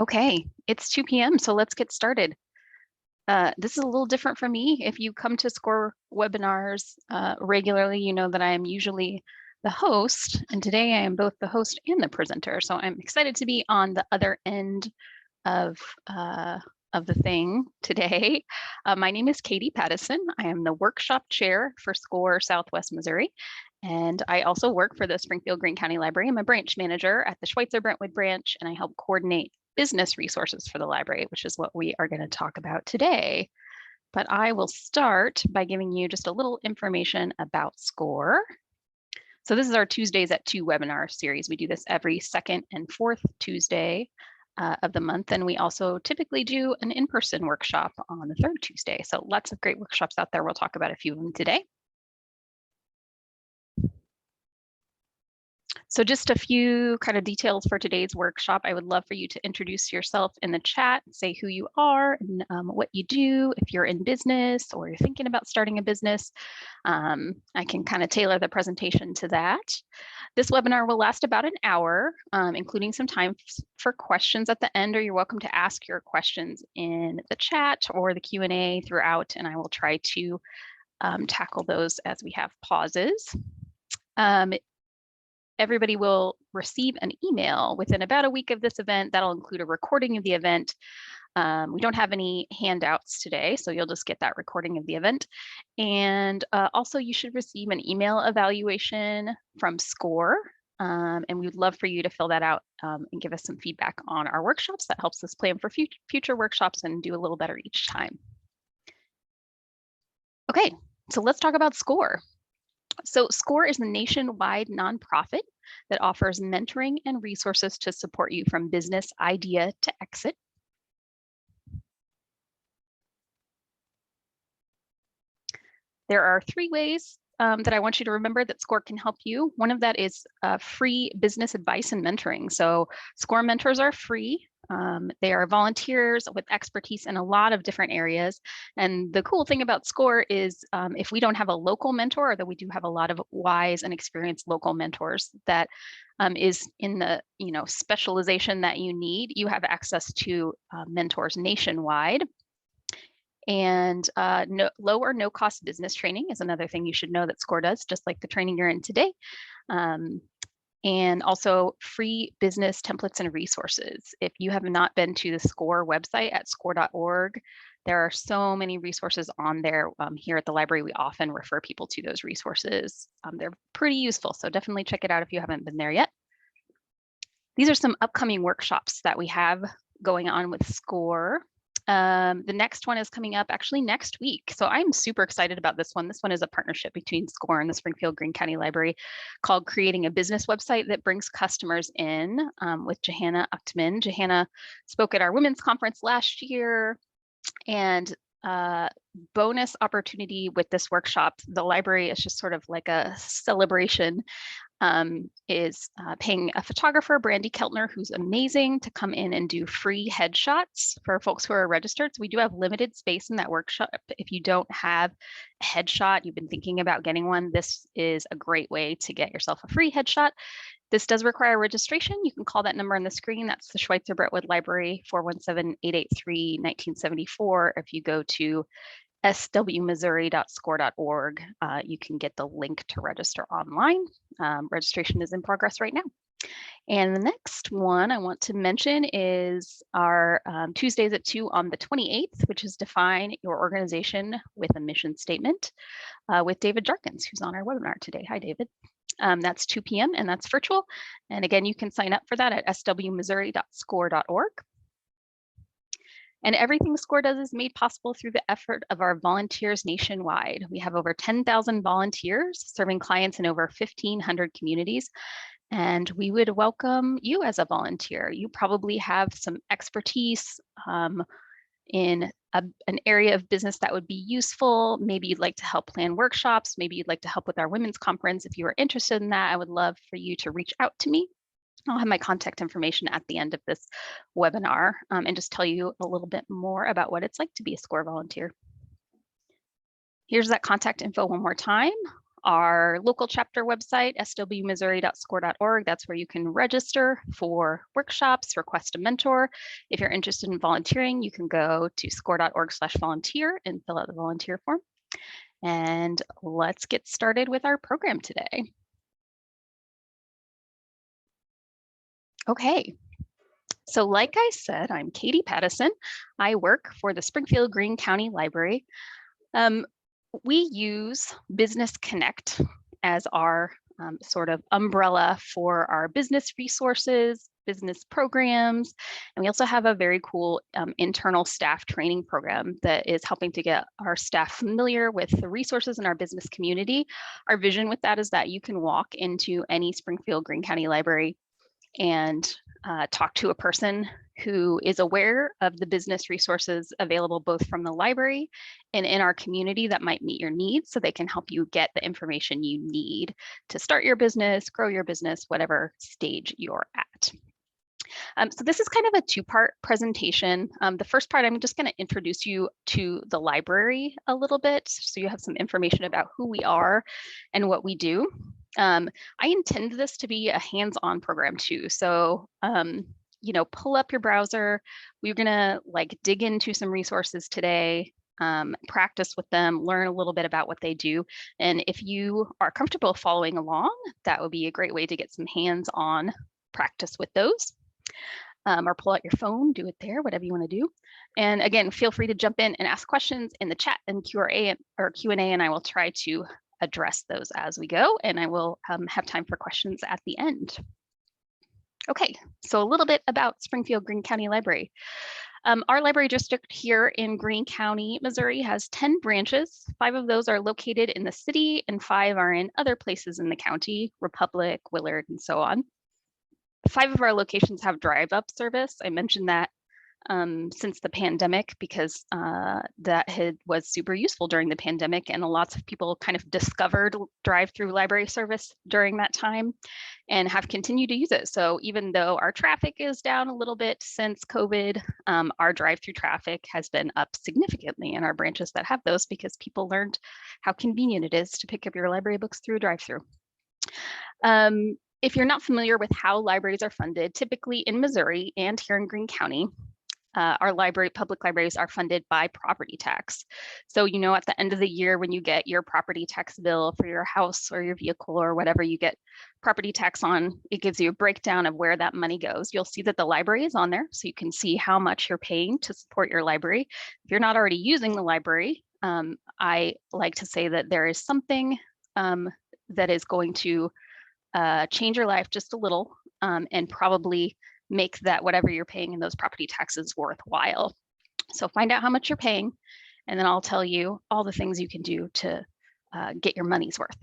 Okay, it's 2 p.m., so let's get started. This is a little different for me. If you come to SCORE webinars regularly, you know that I am usually the host, and today I am both the host and the presenter. So I'm excited to be on the other end of the thing today. My name is Katy Pattison. I am the workshop chair for SCORE Southwest Missouri. And I also work for the Springfield-Greene County Library. I'm a branch manager at the Schweitzer Brentwood branch, and I help coordinate business resources for the library, which is what we are going to talk about today. But I will start by giving you just a little information about SCORE. So this is our Tuesdays at 2 webinar series. We do this every second and fourth Tuesday of the month. And we also typically do an in-person workshop on the third Tuesday. So lots of great workshops out there. We'll talk about a few of them today. So just a few kind of details for today's workshop. I would love for you to introduce yourself in the chat, say who you are and what you do. If you're in business or you're thinking about starting a business, I can kind of tailor the presentation to that. This webinar will last about an hour, including some time for questions at the end, or you're welcome to ask your questions in the chat or the Q&A throughout, and I will try to tackle those as we have pauses. Everybody will receive an email within about a week of this event. That'll include a recording of the event. We don't have any handouts today, so you'll just get that recording of the event. And also you should receive an email evaluation from SCORE. And we'd love for you to fill that out and give us some feedback on our workshops. That helps us plan for future workshops and do a little better each time. Okay, so let's talk about SCORE. So SCORE is a nationwide nonprofit that offers mentoring and resources to support you from business idea to exit. There are 3 ways that I want you to remember that SCORE can help you. One of that is free business advice and mentoring. So SCORE mentors are free. They are volunteers with expertise in a lot of different areas. And the cool thing about SCORE is if we don't have a local mentor, or that we do have a lot of wise and experienced local mentors that is in the specialization that you need, you have access to mentors nationwide. And low or no cost business training is another thing you should know that SCORE does, just like the training you're in today. And also free business templates and resources. If you have not been to the SCORE website at score.org, there are so many resources on there. Here at the library, we often refer people to those resources. They're pretty useful, so definitely check it out if you haven't been there yet. These are some upcoming workshops that we have going on with SCORE. The next one is coming up actually next week. So I'm super excited about this one. This one is a partnership between SCORE and the Springfield-Greene County Library called Creating a Business Website that Brings Customers In with Johanna Uchtman. Johanna spoke at our women's conference last year, and bonus opportunity with this workshop, the library is just sort of like a celebration, is paying a photographer, Brandy Keltner, who's amazing, to come in and do free headshots for folks who are registered. So we do have limited space in that workshop. If you don't have a headshot, you've been thinking about getting one, this is a great way to get yourself a free headshot. This does require registration. You can call that number on the screen. That's the Schweitzer Brentwood Library, 417-883-1974. If you go to swmissouri.score.org, you can get the link to register online. Registration is in progress right now. And the next one I want to mention is our Tuesdays at 2 on the 28th, which is Define Your Organization with a Mission Statement with David Jarkins, who's on our webinar today. Hi, David. That's 2 p.m. and that's virtual. And again, you can sign up for that at swmissouri.score.org. And everything SCORE does is made possible through the effort of our volunteers nationwide. We have over 10,000 volunteers serving clients in over 1,500 communities. And we would welcome you as a volunteer. You probably have some expertise in an area of business that would be useful. Maybe you'd like to help plan workshops. Maybe you'd like to help with our women's conference. If you are interested in that, I would love for you to reach out to me. I'll have my contact information at the end of this webinar and just tell you a little bit more about what it's like to be a SCORE volunteer. Here's that contact info one more time. our local chapter website, swmissouri.score.org. That's where you can register for workshops, request a mentor. If you're interested in volunteering, you can go to score.org/volunteer and fill out the volunteer form. And let's get started with our program today. Okay, so like I said, I'm Katy Pattison. I work for the Springfield-Greene County Library. We use Business Connect as our sort of umbrella for our business resources, business programs, and we also have a very cool internal staff training program that is helping to get our staff familiar with the resources in our business community. Our vision with that is that you can walk into any Springfield-Greene County Library and talk to a person who is aware of the business resources available both from the library and in our community that might meet your needs, so they can help you get the information you need to start your business, grow your business, whatever stage you're at. So this is kind of a two-part presentation. The first part, I'm just going to introduce you to the library a little bit, so you have some information about who we are and what we do. I intend this to be a hands-on program too. So, you know, pull up your browser. We're gonna dig into some resources today, practice with them, learn a little bit about what they do. And if you are comfortable following along, that would be a great way to get some hands-on practice with those. Or pull out your phone, do it there, whatever you want to do. And again, feel free to jump in and ask questions in the chat and Q&A, and I will try to address those as we go, and I will have time for questions at the end. Okay, so a little bit about Springfield-Greene County Library. Our library district here in Greene County, Missouri has 10 branches. 5 of those are located in the city and 5 are in other places in the county, Republic, Willard, and so on. 5 of our locations have drive-up service. I mentioned that since the pandemic, because that was super useful during the pandemic, and lots of people kind of discovered drive-through library service during that time and have continued to use it. So even though our traffic is down a little bit since COVID, our drive-through traffic has been up significantly in our branches that have those, because people learned how convenient it is to pick up your library books through a drive-through. If you're not familiar with how libraries are funded, typically in Missouri and here in Greene County, our public libraries are funded by property tax. So, you know, at the end of the year, when you get your property tax bill for your house or your vehicle or whatever you get property tax on, it gives you a breakdown of where that money goes. You'll see that the library is on there, so you can see how much you're paying to support your library. If you're not already using the library, I like to say that there is something that is going to change your life just a little, and probably make that whatever you're paying in those property taxes worthwhile. So find out how much you're paying, and then I'll tell you all the things you can do to get your money's worth.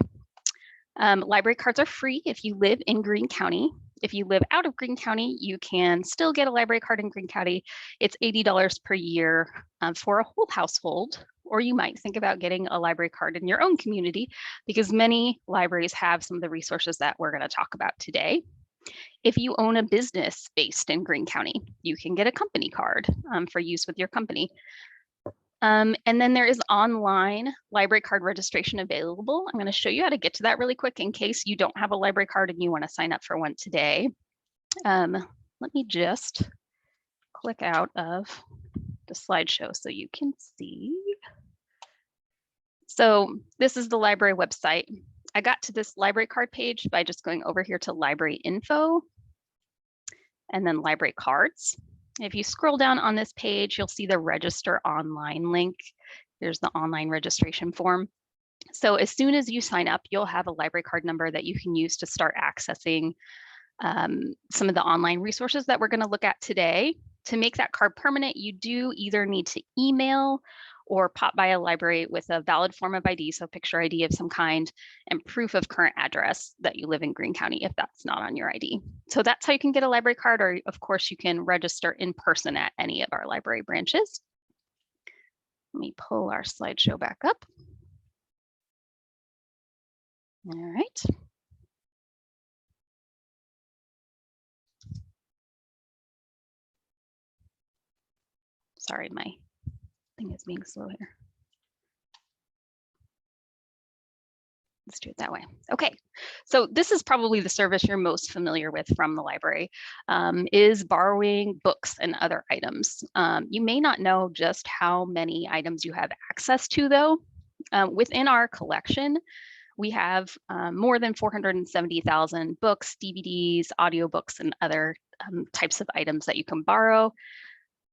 Library cards are free if you live in Greene County. If you live out of Greene County, you can still get a library card in Greene County. It's $80 per year for a whole household, or you might think about getting a library card in your own community, because many libraries have some of the resources that we're going to talk about today. If you own a business based in Greene County, you can get a company card for use with your company. And then there is online library card registration available. I'm going to show you how to get to that really quick in case you don't have a library card and you want to sign up for one today. Let me just click out of the slideshow so you can see. So this is the library website. I got to this library card page by just going over here to library info and then library cards. If you scroll down on this page, you'll see the register online link. There's the online registration form. So as soon as you sign up, you'll have a library card number that you can use to start accessing some of the online resources that we're going to look at today. To make that card permanent, you do either need to email or pop by a library with a valid form of ID, so picture ID of some kind, and proof of current address that you live in Greene County if that's not on your ID. So that's how you can get a library card, or of course you can register in person at any of our library branches. Let me pull our slideshow back up. All right. Sorry, my thing is being slow here. Let's do it that way. Okay, so this is probably the service you're most familiar with from the library, is borrowing books and other items. You may not know just how many items you have access to, though. Within our collection, we have more than 470,000 books, DVDs, audiobooks, and other types of items that you can borrow.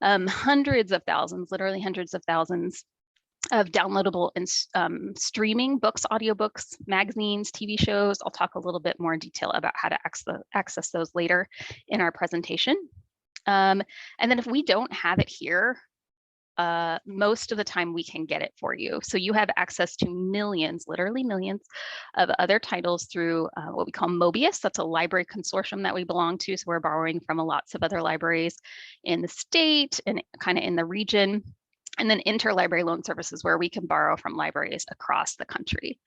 Hundreds of thousands, literally hundreds of thousands of downloadable and streaming books, audiobooks, magazines, TV shows. I'll talk a little bit more in detail about how to access those later in our presentation. And then if we don't have it here, most of the time we can get it for you. So you have access to millions, literally millions of other titles through what we call Mobius. That's a library consortium that we belong to. So we're borrowing from lots of other libraries in the state and kind of in the region. And then interlibrary loan services, where we can borrow from libraries across the country.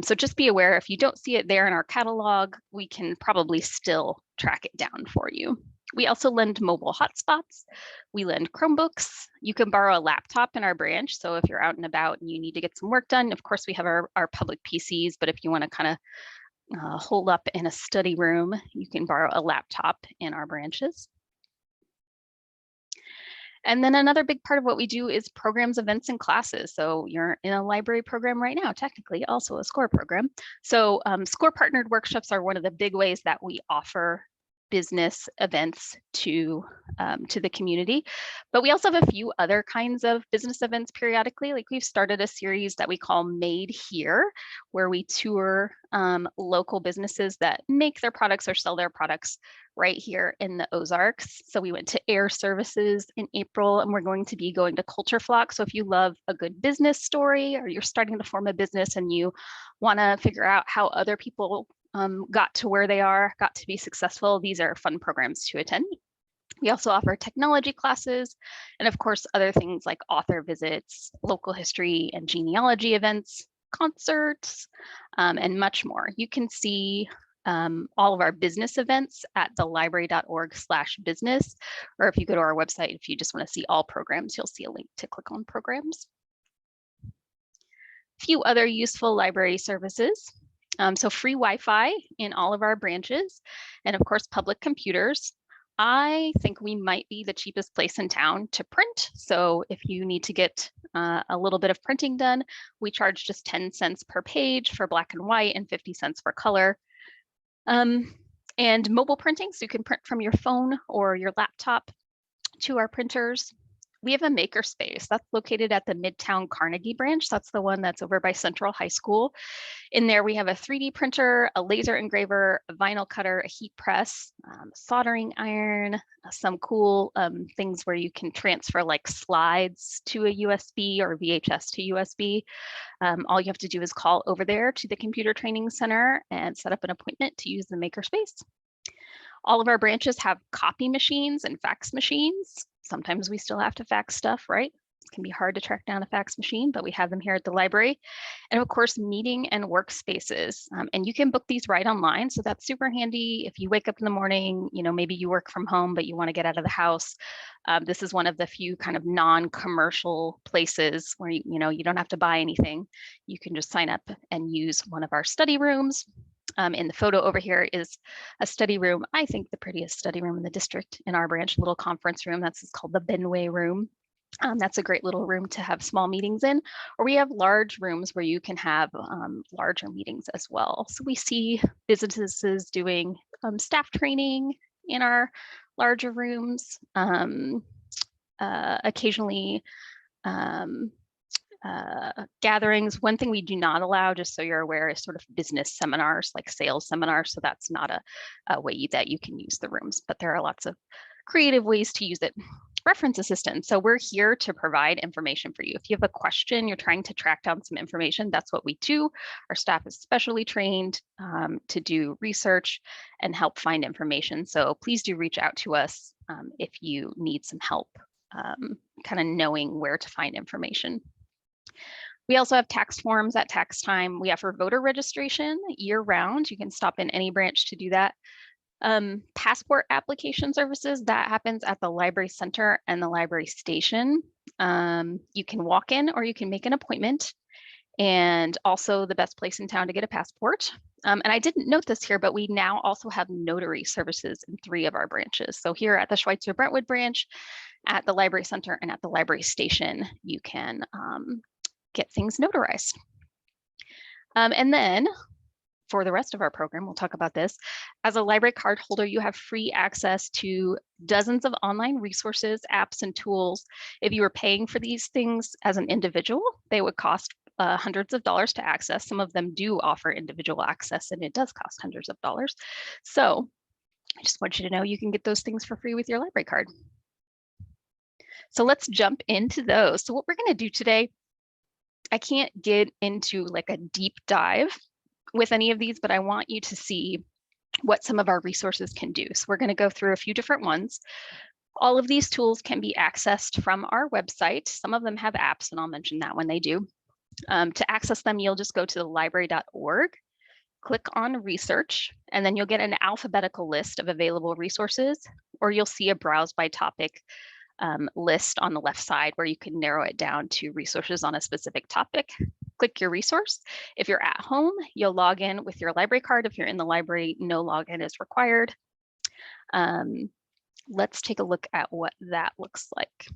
So just be aware, if you don't see it there in our catalog, we can probably still track it down for you. We also lend mobile hotspots. We lend Chromebooks. You can borrow a laptop in our branch. So if you're out and about and you need to get some work done, of course we have our public PCs, but if you want to kind of hole up in a study room, you can borrow a laptop in our branches. And then another big part of what we do is programs, events, and classes. So you're in a library program right now, technically also a SCORE program. So SCORE partnered workshops are one of the big ways that we offer business events to the community. But we also have a few other kinds of business events periodically. Like we've started a series that we call Made Here, where we tour local businesses that make their products or sell their products right here in the Ozarks. So we went to Air Services in April, and we're going to be going to Culture Flock. So if you love a good business story, or you're starting to form a business and you want to figure out how other people got to where they are, got to be successful, these are fun programs to attend. We also offer technology classes, and of course, other things like author visits, local history and genealogy events, concerts, and much more. You can see all of our business events at thelibrary.org/business, or if you go to our website, if you just want to see all programs, you'll see a link to click on programs. A few other useful library services. So free Wi-Fi in all of our branches, and of course, public computers. I think we might be the cheapest place in town to print. So if you need to get a little bit of printing done, we charge just 10 cents per page for black and white and 50 cents for color. And mobile printing, so you can print from your phone or your laptop to our printers. We have a makerspace that's located at the Midtown Carnegie branch. That's the one that's over by Central High School. In there, we have a 3D printer, a laser engraver, a vinyl cutter, a heat press, soldering iron, some cool things where you can transfer like slides to a USB or VHS to USB. All you have to do is call over there to the Computer Training Center and set up an appointment to use the makerspace. All of our branches have copy machines and fax machines. Sometimes we still have to fax stuff, right? It can be hard to track down a fax machine, but we have them here at the library. And of course, meeting and workspaces. And you can book these right online. So that's super handy. If you wake up in the morning, maybe you work from home, but you want to get out of the house. This is one of the few kind of non-commercial places where, you don't have to buy anything. You can just sign up and use one of our study rooms. In the photo over here is a study room, I think the prettiest study room in the district in our branch, little conference room. That's called the Benway room. That's a great little room to have small meetings in, or we have large rooms where you can have larger meetings as well. So we see businesses doing staff training in our larger rooms, occasionally gatherings. One thing we do not allow, just so you're aware, is sort of business seminars, like sales seminars. So that's not a way that you can use the rooms, but there are lots of creative ways to use it. Reference assistance. So we're here to provide information for you. If you have a question, you're trying to track down some information, that's what we do. Our staff is specially trained to do research and help find information. So please do reach out to us if you need some help kind of knowing where to find information. We also have tax forms at tax time. We offer voter registration year round. You can stop in any branch to do that. Passport application services, that happens at the library center and the library station. You can walk in or you can make an appointment. and also the best place in town to get a passport. And I didn't note this here, but we now also have notary services in 3 of our branches. So here at the Schweitzer Brentwood branch, at the Library Center, and at the Library Station, you can get things notarized. And then for the rest of our program, we'll talk about this. As a library card holder, you have free access to dozens of online resources, apps, and tools. If you were paying for these things as an individual, they would cost hundreds of dollars to access. Some of them do offer individual access, and it does cost hundreds of dollars. So I just want you to know you can get those things for free with your library card. So let's jump into those. So what we're going to do today, I can't get into like a deep dive with any of these, but I want you to see what some of our resources can do. So we're going to go through a few different ones. All of these tools can be accessed from our website. Some of them have apps, and I'll mention that when they do. To access them, you'll just go to the library.org, click on research, and then you'll get an alphabetical list of available resources, or you'll see a browse by topic list on the left side where you can narrow it down to resources on a specific topic. Click your resource. If you're at home, you'll log in with your library card. If you're in the library, no login is required. Let's take a look at what that looks like.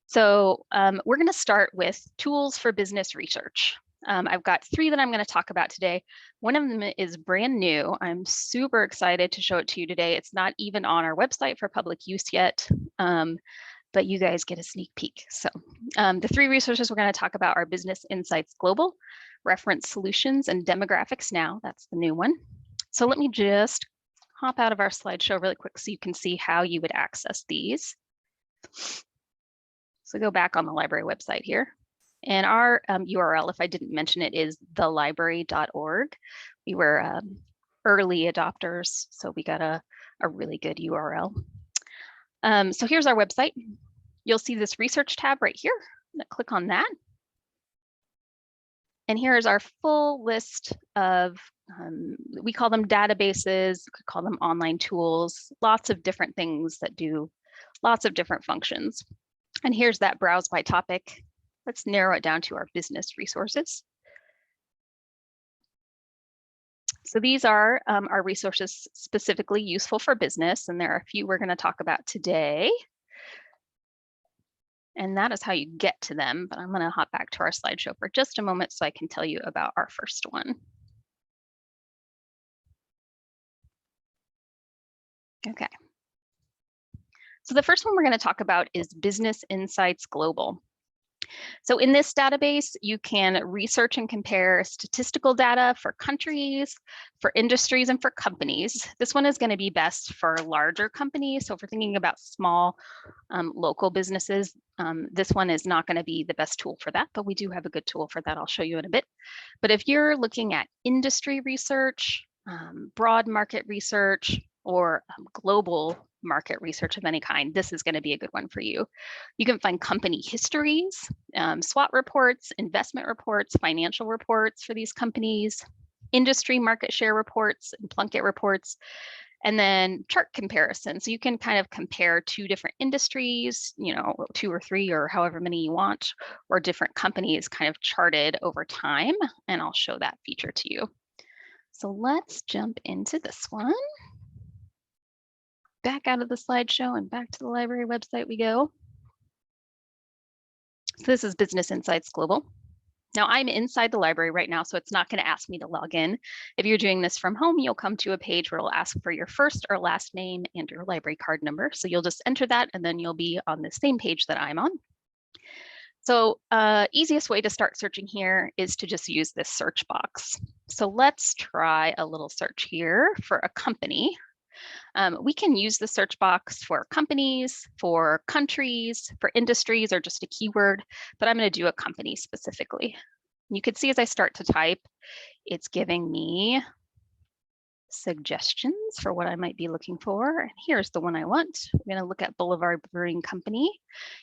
So we're going to start with tools for business research. I've got 3 that I'm going to talk about today. One of them is brand new. I'm super excited to show it to you today. It's not even on our website for public use yet, but you guys get a sneak peek. So the 3 resources we're going to talk about are Business Insights Global, Reference Solutions, and Demographics Now. That's the new one. So let me just hop out of our slideshow really quick so you can see how you would access these. So go back on the library website here. And our URL, if I didn't mention it, is thelibrary.org. We were early adopters, so we got a really good URL. So here's our website. You'll see this research tab right here. I'm gonna click on that. And here's our full list of, we call them databases, we could call them online tools, lots of different things that do lots of different functions. And here's that browse by topic. Let's narrow it down to our business resources. So these are our resources specifically useful for business, and there are a few we're going to talk about today. And that is how you get to them, but I'm going to hop back to our slideshow for just a moment so I can tell you about our first one. Okay. So the first one we're going to talk about is Business Insights Global. So in this database, you can research and compare statistical data for countries, for industries, and for companies. This one is going to be best for larger companies. So if we're thinking about small local businesses, this one is not going to be the best tool for that, but we do have a good tool for that. I'll show you in a bit. But if you're looking at industry research, broad market research, or global market research of any kind, this is going to be a good one for you. You can find company histories, SWOT reports, investment reports, financial reports for these companies, industry market share reports, and Plunkett reports, and then chart comparison. So you can kind of compare 2 different industries, 2 or 3 or however many you want, or different companies kind of charted over time, and I'll show that feature to you. So let's jump into this one. Back out of the slideshow and back to the library website we go. So this is Business Insights Global. Now I'm inside the library right now, so it's not going to ask me to log in. If you're doing this from home, you'll come to a page where it'll ask for your first or last name and your library card number. So you'll just enter that, and then you'll be on the same page that I'm on. So easiest way to start searching here is to just use this search box. So let's try a little search here for a company. We can use the search box for companies, for countries, for industries, or just a keyword, but I'm going to do a company specifically. You can see as I start to type, it's giving me suggestions for what I might be looking for. And here's the one I want. We're going to look at Boulevard Brewing Company.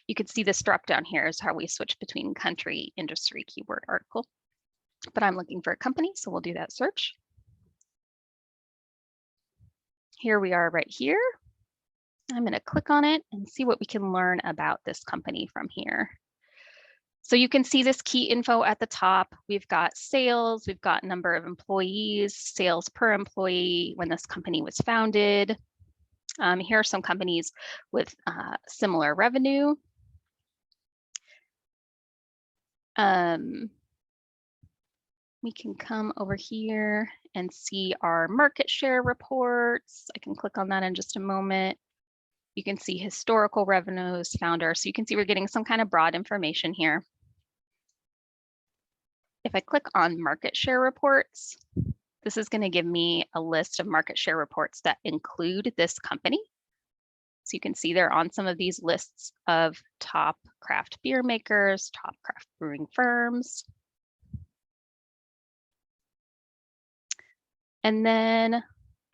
You can see this drop down here is how we switch between country, industry, keyword, article. But I'm looking for a company, so we'll do that search. Here we are right here. I'm going to click on it and see what we can learn about this company from here. So you can see this key info at the top. We've got sales, we've got number of employees, sales per employee, when this company was founded. Here are some companies with similar revenue. We can come over here and see our market share reports. I can click on that in just a moment. You can see historical revenues, founder. So you can see we're getting some kind of broad information here. If I click on market share reports, this is going to give me a list of market share reports that include this company. So you can see they're on some of these lists of top craft beer makers, top craft brewing firms. And then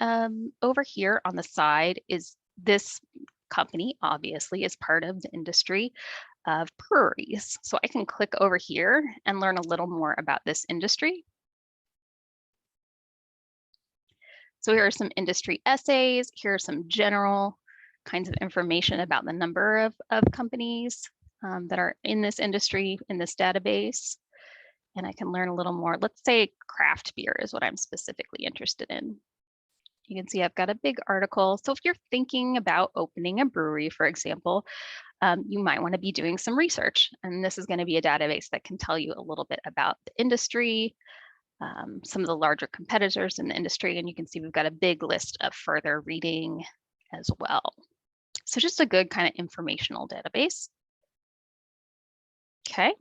over here on the side is this company, obviously, is part of the industry of breweries. So I can click over here and learn a little more about this industry. So here are some industry essays. Here are some general kinds of information about the number of companies that are in this industry, in this database. And I can learn a little more. Let's say craft beer is what I'm specifically interested in. You can see I've got a big article. So if you're thinking about opening a brewery, for example, you might want to be doing some research. And this is going to be a database that can tell you a little bit about the industry, some of the larger competitors in the industry. And you can see we've got a big list of further reading as well. So just a good kind of informational database. Okay.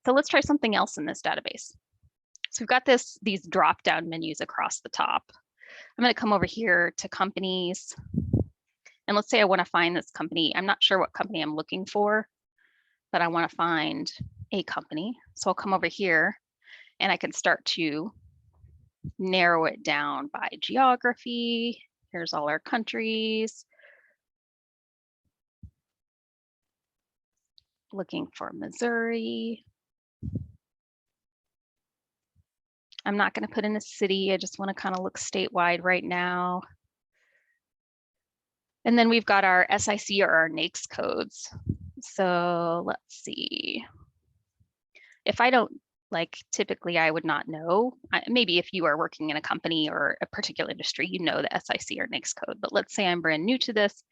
So let's try something else in this database. So we've got these drop-down menus across the top. I'm going to come over here to companies. And let's say I want to find this company. I'm not sure what company I'm looking for, but I want to find a company. So I'll come over here and I can start to narrow it down by geography. Here's all our countries. Looking for Missouri. I'm not going to put in a city. I just want to kind of look statewide right now. And then we've got our SIC or our NAICS codes. So let's see. If I don't, typically I would not know. Maybe if you are working in a company or a particular industry, you know the SIC or NAICS code. But let's say I'm brand new to this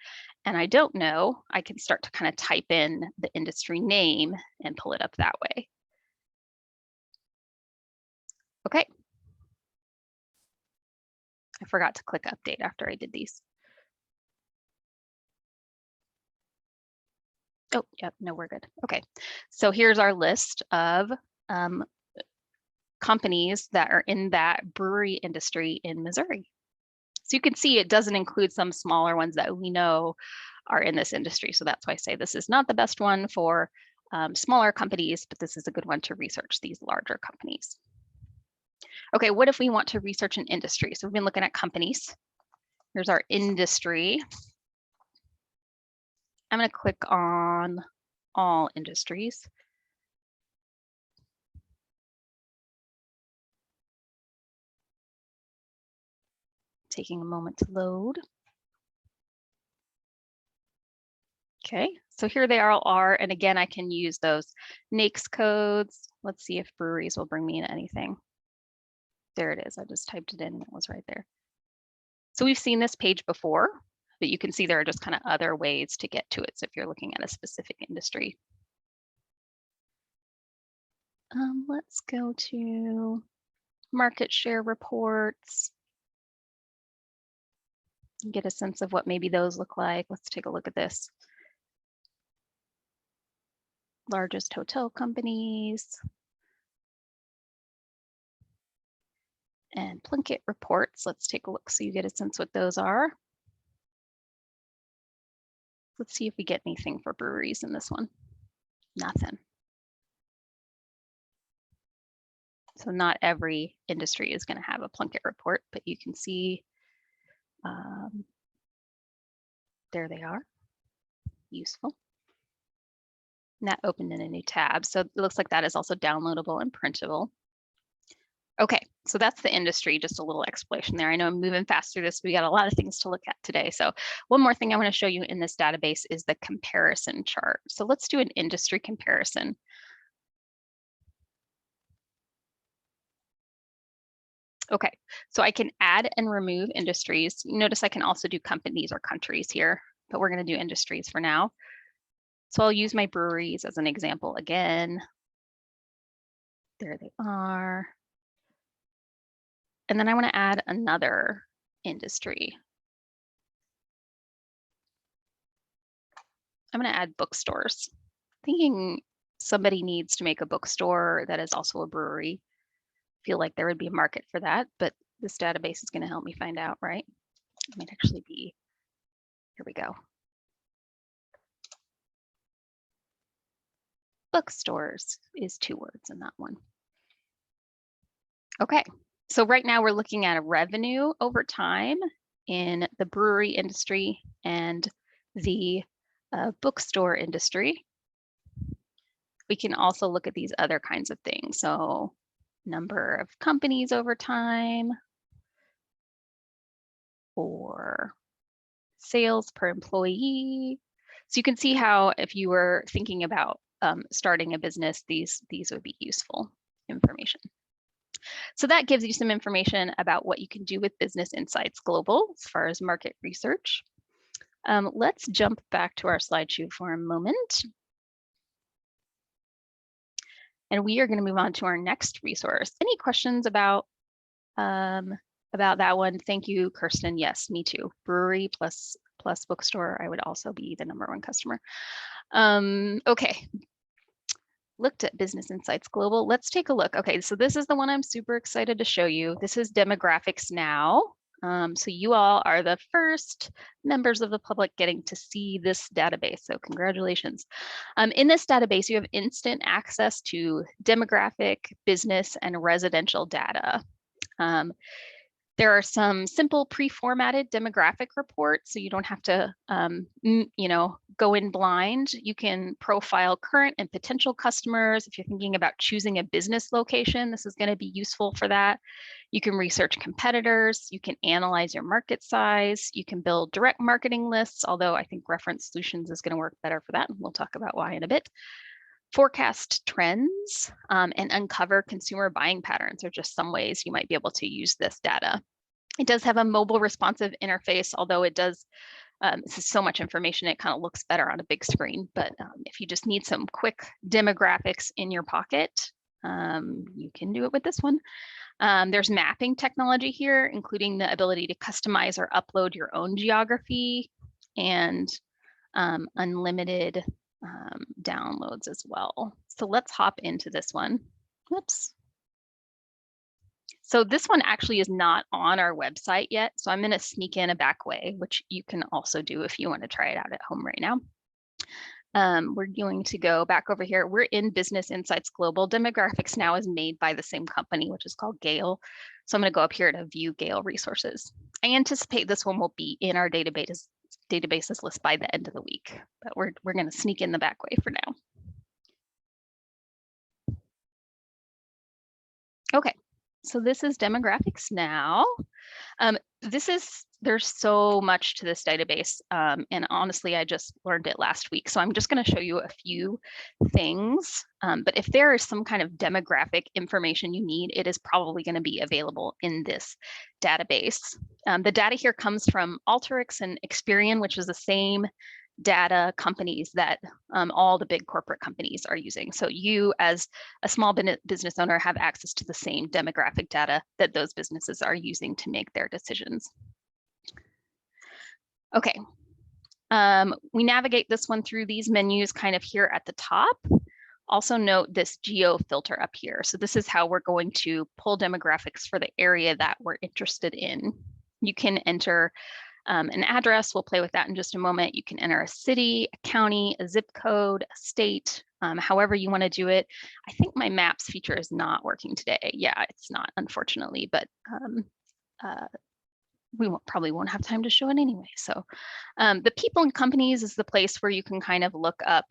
and I don't know, I can start to kind of type in the industry name and pull it up that way. Okay. I forgot to click update after I did these. Oh, yep, no, we're good. Okay, so here's our list of companies that are in that brewery industry in Missouri. So you can see it doesn't include some smaller ones that we know are in this industry. So that's why I say this is not the best one for smaller companies, but this is a good one to research these larger companies. Okay, what if we want to research an industry? So we've been looking at companies. Here's our industry. I'm going to click on all industries. Taking a moment to load. Okay, so here they all are. And again, I can use those NAICS codes. Let's see if breweries will bring me in anything. There it is. I just typed it in and it was right there. So we've seen this page before, but you can see there are just kind of other ways to get to it. So if you're looking at a specific industry. Let's go to market share reports. And get a sense of what maybe those look like. Let's take a look at this. Largest hotel companies. And Plunkett reports. Let's take a look so you get a sense what those are. Let's see if we get anything for breweries in this one. Nothing. So not every industry is going to have a Plunkett report, but you can see there they are. Useful. And that opened in a new tab. So it looks like that is also downloadable and printable. Okay, so that's the industry, just a little explanation there. I know I'm moving fast through this. We got a lot of things to look at today. So one more thing I want to show you in this database is the comparison chart. So let's do an industry comparison. Okay, so I can add and remove industries. You notice I can also do companies or countries here, but we're going to do industries for now. So I'll use my breweries as an example again. There they are. And then I want to add another industry. I'm going to add bookstores. Thinking somebody needs to make a bookstore that is also a brewery. Feel like there would be a market for that, but this database is going to help me find out, right? It might actually be, here we go. Bookstores is 2 words in that one. Okay, so right now we're looking at a revenue over time in the brewery industry and the bookstore industry. We can also look at these other kinds of things. So number of companies over time, or sales per employee. So you can see how if you were thinking about starting a business, these would be useful information. So that gives you some information about what you can do with Business Insights Global as far as market research. Let's jump back to our slideshow for a moment. And we are going to move on to our next resource. Any questions about that one? Thank you, Kirsten. Yes, me too. Brewery plus bookstore, I would also be the #1 customer. Okay. Looked at Business Insights Global. Let's take a look. Okay, so this is the one I'm super excited to show you. This is Demographics Now. So you all are the first members of the public getting to see this database. So congratulations. In this database, you have instant access to demographic, business, and residential data. There are some simple pre-formatted demographic reports, so you don't have to, go in blind. You can profile current and potential customers. If you're thinking about choosing a business location, this is going to be useful for that. You can research competitors. You can analyze your market size. You can build direct marketing lists, although I think reference solutions is going to work better for that. And we'll talk about why in a bit. Forecast trends and uncover consumer buying patterns are just some ways you might be able to use this data. It does have a mobile responsive interface, although it does, this is so much information, it kind of looks better on a big screen. But if you just need some quick demographics in your pocket, you can do it with this one. There's mapping technology here, including the ability to customize or upload your own geography and unlimited downloads as well. So let's hop into this one. Whoops. So this one actually is not on our website yet. So I'm going to sneak in a back way, which you can also do if you want to try it out at home right now. We're going to go back over here. We're in Business Insights Global. Demographics Now is made by the same company, which is called Gale. So I'm going to go up here to view Gale resources. I anticipate this one will be in our databases list by the end of the week, but we're going to sneak in the back way for now. Okay, so this is Demographics Now. There's so much to this database, and honestly, I just learned it last week. So I'm just going to show you a few things, but if there is some kind of demographic information you need, it is probably going to be available in this database. The data here comes from Alteryx and Experian, which is the same data companies that all the big corporate companies are using. So you as a small business owner have access to the same demographic data that those businesses are using to make their decisions. Okay, we navigate this one through these menus kind of here at the top. Also note this geo filter up here. So this is how we're going to pull demographics for the area that we're interested in. You can enter an address. We'll play with that in just a moment. You can enter a city, a county, a zip code, a state, however you want to do it. I think my maps feature is not working today. Yeah, it's not, unfortunately, but we probably won't have time to show it anyway. So the people and companies is the place where you can kind of look up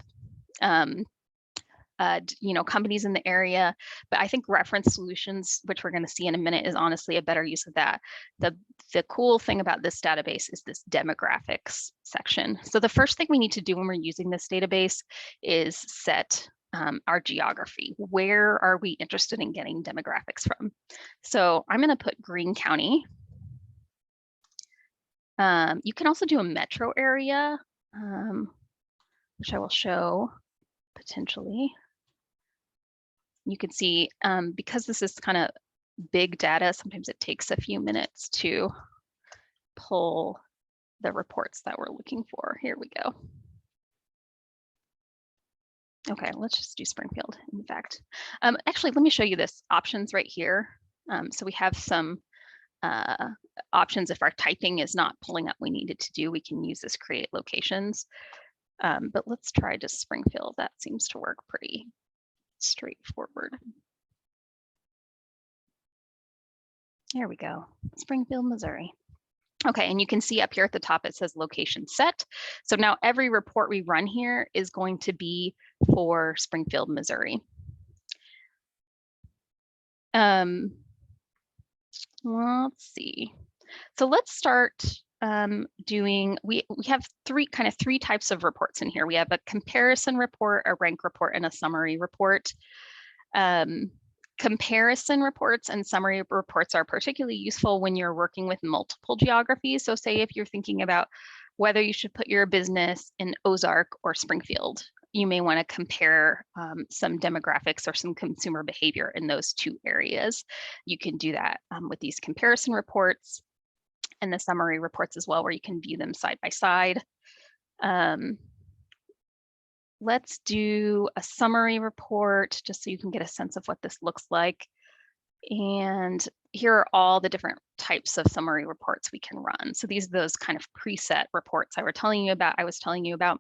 companies in the area, but I think reference solutions, which we're going to see in a minute, is honestly a better use of that. The cool thing about this database is this demographics section. So the first thing we need to do when we're using this database is set our geography. Where are we interested in getting demographics from? So I'm going to put Greene County. You can also do a metro area, which I will show potentially. You can see, because this is kind of big data, sometimes it takes a few minutes to pull the reports that we're looking for. Here we go. Okay, let's just do Springfield, in fact. Actually, let me show you this options right here. So we have some options. If our typing is not pulling up what we needed to do, we can use this create locations. But let's try just Springfield. That seems to work pretty straightforward. There we go, Springfield, Missouri. Okay, and you can see up here at the top, it says location set. So now every report we run here is going to be for Springfield, Missouri. Let's see. So let's start doing, we have three types of reports in here. We have a comparison report, a rank report, and a summary report. Comparison reports and summary reports are particularly useful when you're working with multiple geographies. So say if you're thinking about whether you should put your business in Ozark or Springfield, you may want to compare some demographics or some consumer behavior in those two areas. You can do that with these comparison reports and the summary reports as well, where you can view them side by side. Let's do a summary report just so you can get a sense of what this looks like. And here are all the different types of summary reports we can run. So these are those kind of preset reports I was telling you about.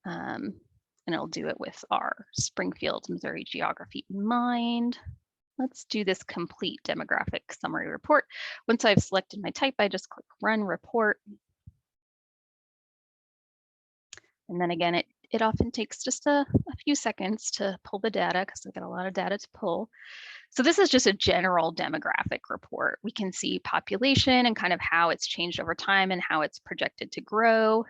And I'll do it with our Springfield, Missouri geography in mind. Let's do this complete demographic summary report. Once I've selected my type, I just click run report. And then again, it often takes just a few seconds to pull the data because I've got a lot of data to pull. So this is just a general demographic report. We can see population and kind of how it's changed over time and how it's projected to grow.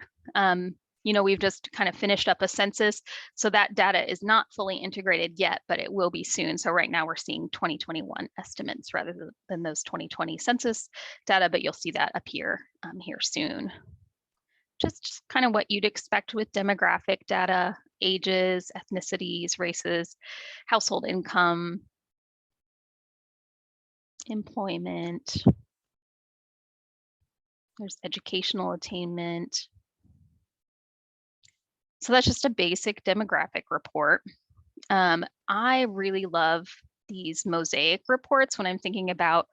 You know, we've just kind of finished up a census, so that data is not fully integrated yet, but it will be soon. So right now we're seeing 2021 estimates rather than those 2020 census data, but you'll see that appear here soon. Just kind of what you'd expect with demographic data: ages, ethnicities, races, household income, employment. There's educational attainment. So that's just a basic demographic report. I really love these mosaic reports when I'm thinking about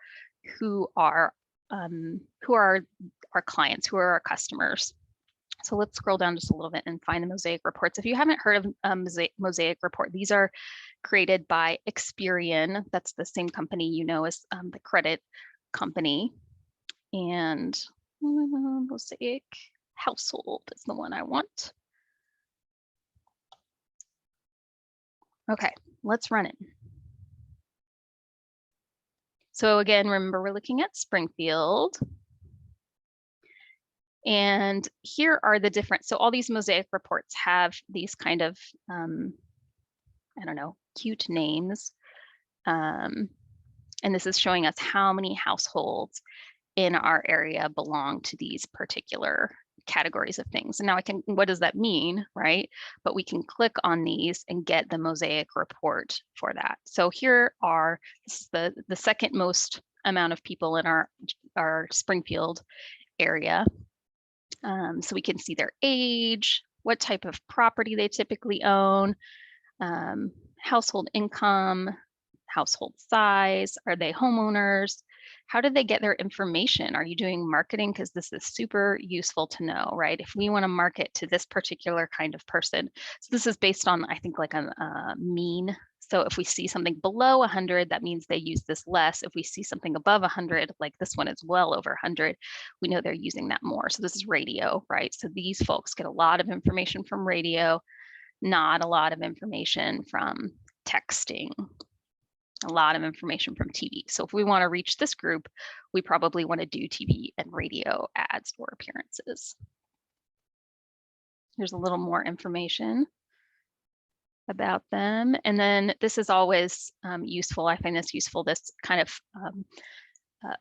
who are our clients, who are our customers. So let's scroll down just a little bit and find the mosaic reports. If you haven't heard of a mosaic report, these are created by Experian. That's the same company you know as the credit company. And mosaic household is the one I want. Okay, let's run it. So again, remember we're looking at Springfield. And here are the different, so all these mosaic reports have these kind of, I don't know, cute names. And this is showing us how many households in our area belong to these particular categories of things. And now what does that mean, right? But we can click on these and get the mosaic report for that. So here are, this is the second most amount of people in our Springfield area. So we can see their age, what type of property they typically own, household income, household size, are they homeowners? How did they get their information? Are you doing marketing? Because this is super useful to know, right? If we want to market to this particular kind of person. So this is based on, I think, like a mean. So if we see something below 100, that means they use this less. If we see something above 100, like this one is well over 100, we know they're using that more. So this is radio, right? So these folks get a lot of information from radio, not a lot of information from texting, a lot of information from TV. So if we want to reach this group, we probably want to do TV and radio ads or appearances. Here's a little more information. about them. And then this is always useful. I find this useful, this kind of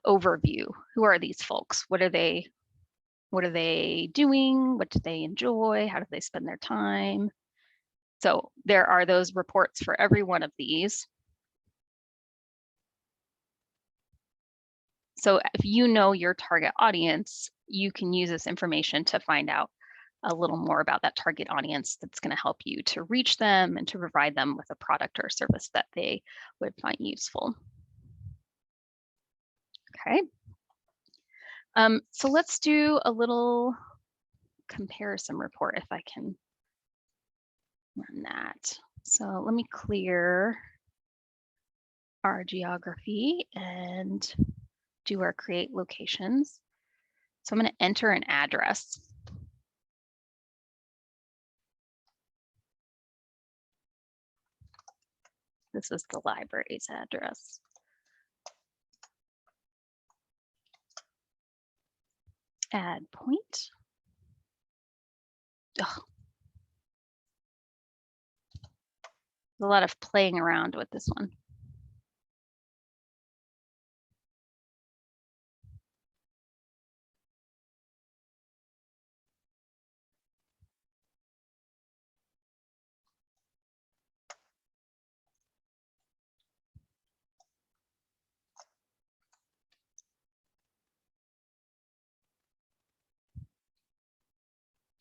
overview. Who are these folks? What are they doing? What do they enjoy? How do they spend their time? So there are those reports for every one of these. So if you know your target audience, you can use this information to find out a little more about that target audience that's going to help you to reach them and to provide them with a product or service that they would find useful. Okay. So let's do a little comparison report if I can run that. So let me clear our geography and do our create locations. So I'm going to enter an address. This is the library's address. Add point. Ugh. A lot of playing around with this one.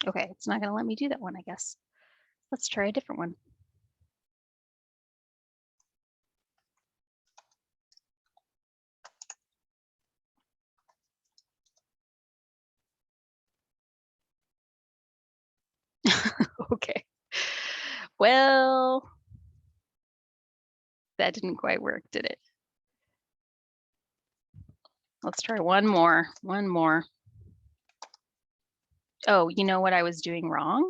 Okay, it's not going to let me do that one, I guess. Let's try a different one. Okay. Well, that didn't quite work, did it? Let's try one more. Oh, you know what I was doing wrong?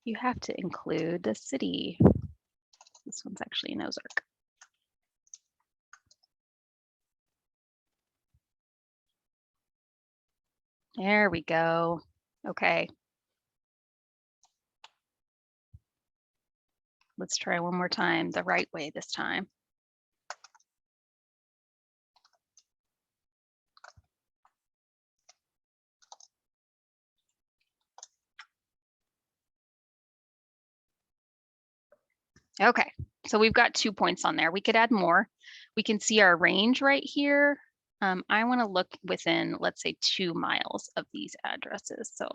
You have to include the city. This one's actually in Ozark. There we go. Okay. Let's try one more time, the right way this time. Okay, so we've got 2 points on there. We could add more. We can see our range right here. I want to look within, let's say, 2 miles of these addresses. So,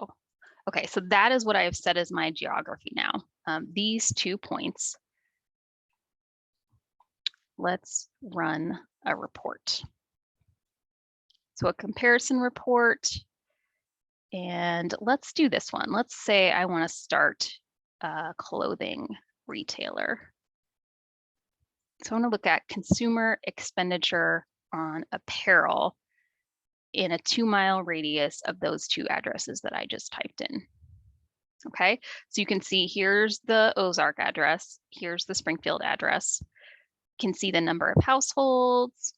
okay, so that is what I have set as my geography now. These 2 points. Let's run a report. So a comparison report, and let's do this one. Let's say I want to start a clothing retailer. So I want to look at consumer expenditure on apparel in a 2-mile radius of those 2 addresses that I just typed in. Okay, so you can see here's the Ozark address, here's the Springfield address. You can see the number of households.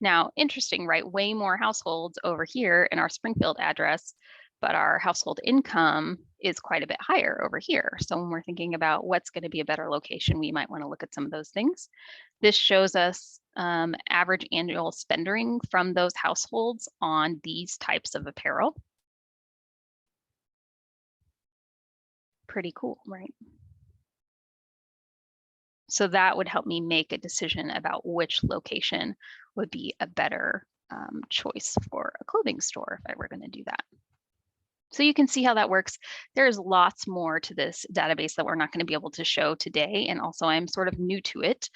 Now, interesting, right? Way more households over here in our Springfield address, but our household income is quite a bit higher over here. So when we're thinking about what's going to be a better location, we might want to look at some of those things. This shows us average annual spending from those households on these types of apparel. Pretty cool, right? So that would help me make a decision about which location would be a better choice for a clothing store if I were going to do that. So you can see how that works. There's lots more to this database that we're not going to be able to show today. And also I'm sort of new to it,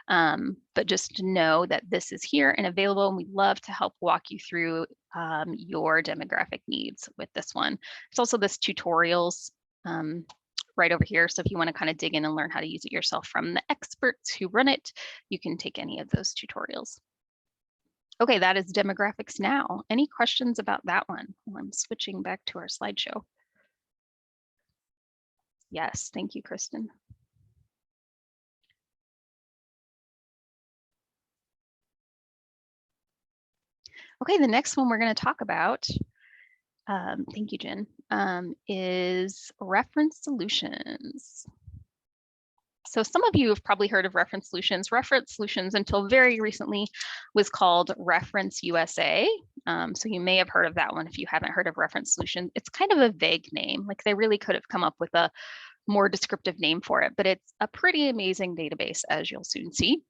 but just know that this is here and available, and we'd love to help walk you through your demographic needs with this one. There's also this tutorials right over here. So if you want to kind of dig in and learn how to use it yourself from the experts who run it, you can take any of those tutorials. Okay, that is demographics now. Any questions about that one? Well, I'm switching back to our slideshow. Yes, thank you, Kristen. Okay, the next one we're going to talk about, thank you, Jen, is reference solutions. So some of you have probably heard of Reference Solutions. Reference Solutions until very recently was called Reference USA. So you may have heard of that one if you haven't heard of Reference Solutions. It's kind of a vague name, like they really could have come up with a more descriptive name for it, but it's a pretty amazing database, as you'll soon see.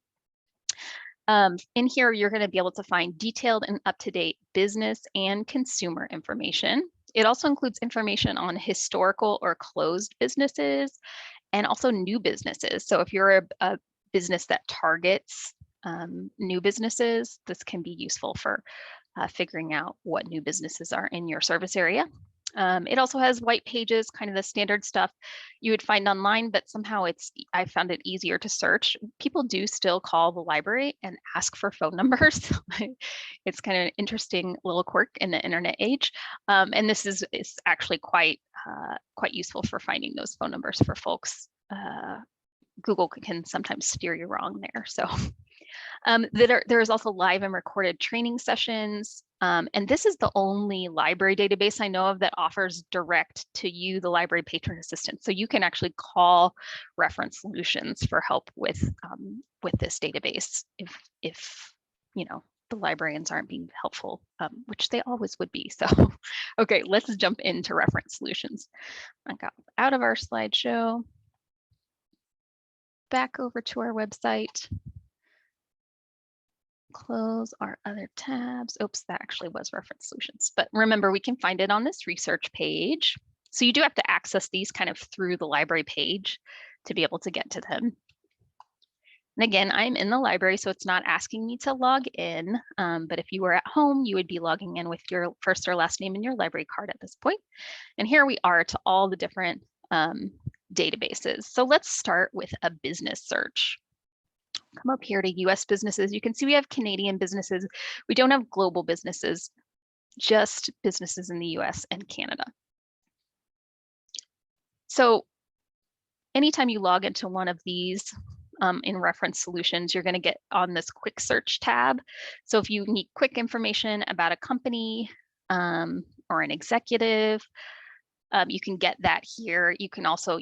In here, you're going to be able to find detailed and up-to-date business and consumer information. It also includes information on historical or closed businesses and also new businesses. So if you're a business that targets new businesses, this can be useful for figuring out what new businesses are in your service area. It also has white pages, kind of the standard stuff you would find online, but somehow I found it easier to search. People do still call the library and ask for phone numbers. It's kind of an interesting little quirk in the internet age. And this is actually quite useful for finding those phone numbers for folks. Google can sometimes steer you wrong there. So there is also live and recorded training sessions. And this is the only library database I know of that offers direct to you, the library patron assistant. So you can actually call Reference Solutions for help with this database if you know the librarians aren't being helpful, which they always would be. So, okay, let's jump into Reference Solutions. I got out of our slideshow, back over to our website. Close our other tabs. Oops, that actually was Reference Solutions. But remember, we can find it on this research page. So you do have to access these kind of through the library page to be able to get to them. And again, I'm in the library, so it's not asking me to log in. But if you were at home, you would be logging in with your first or last name and your library card at this point. And here we are to all the different databases. So let's start with a business search. Come up here to US businesses. You can see we have Canadian businesses. We don't have global businesses, just businesses in the US and Canada. So anytime you log into one of these in Reference Solutions, you're going to get on this quick search tab. So if you need quick information about a company or an executive, you can get that here. You could also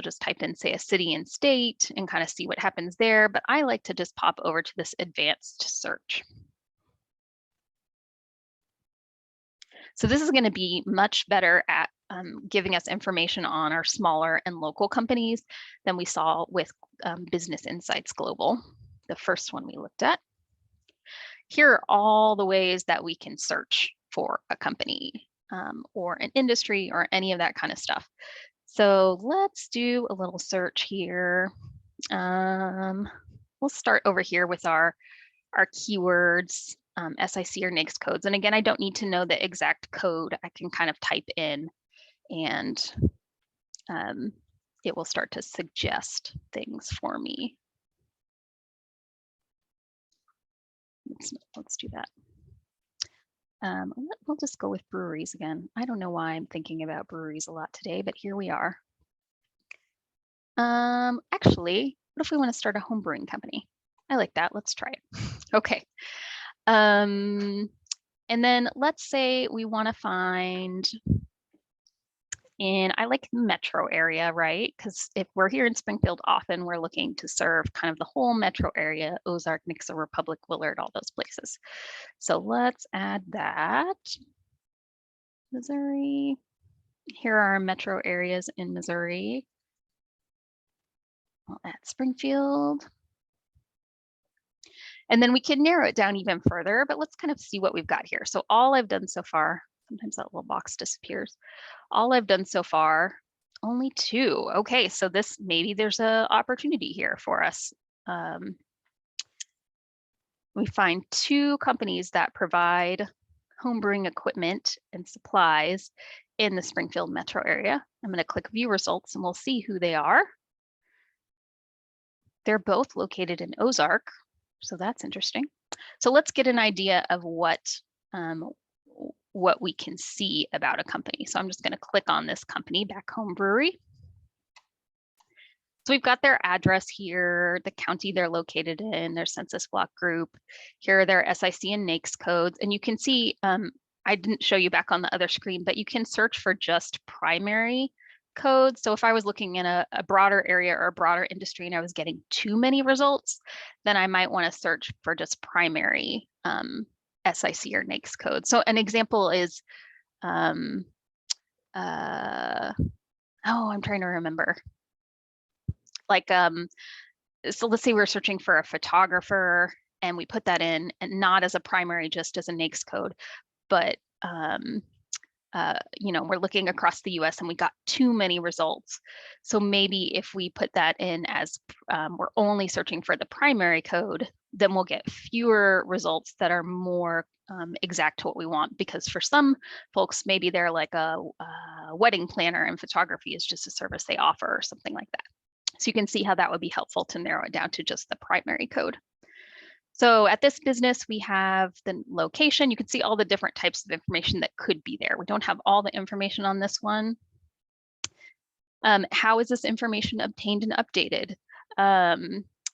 just type in, say, a city and state and kind of see what happens there. But I like to just pop over to this advanced search. So this is going to be much better at giving us information on our smaller and local companies than we saw with Business Insights Global, the first one we looked at. Here are all the ways that we can search for a company or an industry or any of that kind of stuff. So let's do a little search here. We'll start over here with our keywords, SIC or NAICS codes. And again, I don't need to know the exact code. I can kind of type in and it will start to suggest things for me. Let's do that. We'll just go with breweries again. I don't know why I'm thinking about breweries a lot today, but here we are. Actually, what if we want to start a home brewing company? I like that. Let's try it. Okay. And then let's say we want to find I like the metro area, right? Because if we're here in Springfield, often we're looking to serve kind of the whole metro area, Ozark, Nixa, Republic, Willard, all those places. So let's add that. Missouri. Here are our metro areas in Missouri. I'll add Springfield. And then we can narrow it down even further, but let's kind of see what we've got here. So all I've done so far, sometimes that little box disappears. All I've done so far, only 2. Okay, so maybe there's an opportunity here for us. We find 2 companies that provide homebrewing equipment and supplies in the Springfield metro area. I'm going to click view results and we'll see who they are. They're both located in Ozark, so that's interesting. So let's get an idea of what we can see about a company. So I'm just going to click on this company, Back Home Brewery. So we've got their address here, the county they're located in, their census block group. Here are their SIC and NAICS codes. And you can see, I didn't show you back on the other screen, but you can search for just primary codes. So if I was looking in a broader area or a broader industry and I was getting too many results, then I might want to search for just primary SIC or NAICS code. So an example is, oh, I'm trying to remember. Like, so let's say we're searching for a photographer and we put that in, and not as a primary, just as a NAICS code, but you know, we're looking across the US and we got too many results. So maybe if we put that in as we're only searching for the primary code, then we'll get fewer results that are more exact to what we want. Because for some folks, maybe they're like a wedding planner and photography is just a service they offer or something like that. So you can see how that would be helpful to narrow it down to just the primary code. So at this business, we have the location. You can see all the different types of information that could be there. We don't have all the information on this one. How is this information obtained and updated?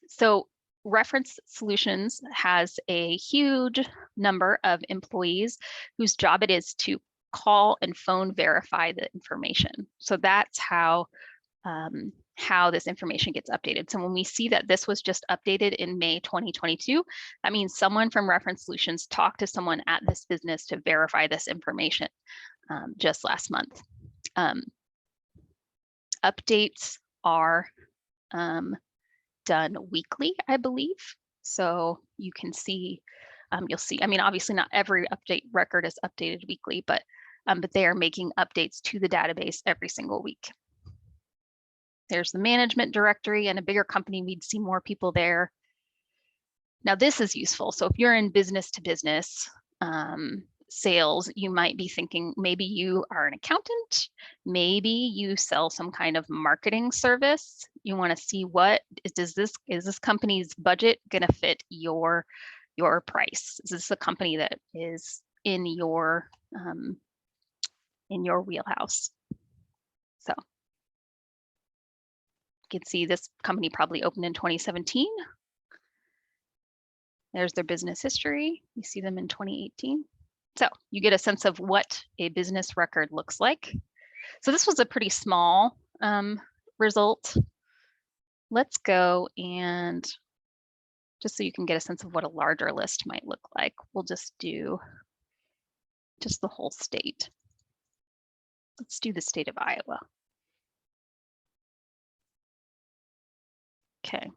So Reference Solutions has a huge number of employees whose job it is to call and phone verify the information. So that's how this information gets updated. So when we see that this was just updated in May 2022, that means someone from Reference Solutions talked to someone at this business to verify this information just last month. Updates are done weekly, I believe. So you can see, you'll see, I mean, obviously not every update record is updated weekly, but they are making updates to the database every single week. There's the management directory. And a bigger company, we'd see more people there. Now this is useful. So if you're in business to business sales, you might be thinking maybe you are an accountant, maybe you sell some kind of marketing service. You want to see is this company's budget going to fit your price? Is this a company that is in your wheelhouse? So you can see this company probably opened in 2017. There's their business history. You see them in 2018. So you get a sense of what a business record looks like. So this was a pretty small result. Let's go and just so you can get a sense of what a larger list might look like, we'll just do just the whole state. Let's do the state of Iowa. Okay.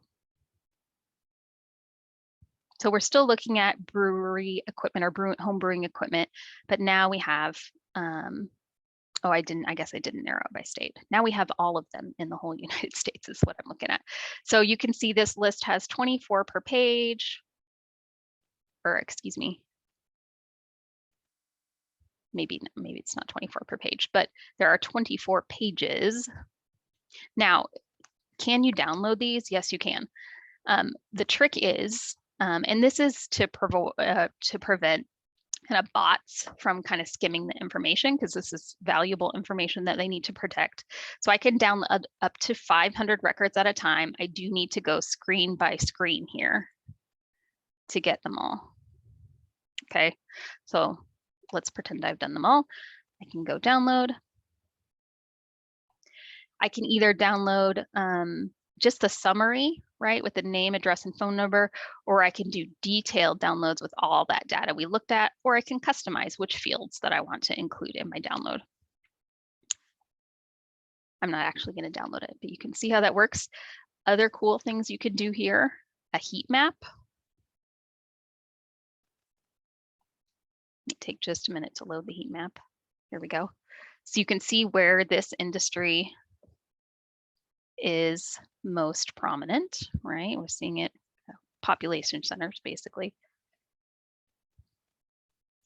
So we're still looking at brewery equipment or home brewing equipment, but now we have, I guess I didn't narrow it by state. Now we have all of them in the whole United States is what I'm looking at. So you can see this list has 24 per page, or excuse me, maybe it's not 24 per page, but there are 24 pages. Now, can you download these? Yes, you can. The trick is, and this is to prevent kind of bots from kind of skimming the information, because this is valuable information that they need to protect. So I can download up to 500 records at a time. I do need to go screen by screen here to get them all. Okay, so let's pretend I've done them all. I can go download. I can either download just the summary, right, with the name, address, and phone number, or I can do detailed downloads with all that data we looked at, or I can customize which fields that I want to include in my download. I'm not actually going to download it, but you can see how that works. Other cool things you could do here, a heat map. Let me take just a minute to load the heat map. Here we go. So you can see where this industry is most prominent, right? We're seeing it, population centers, basically.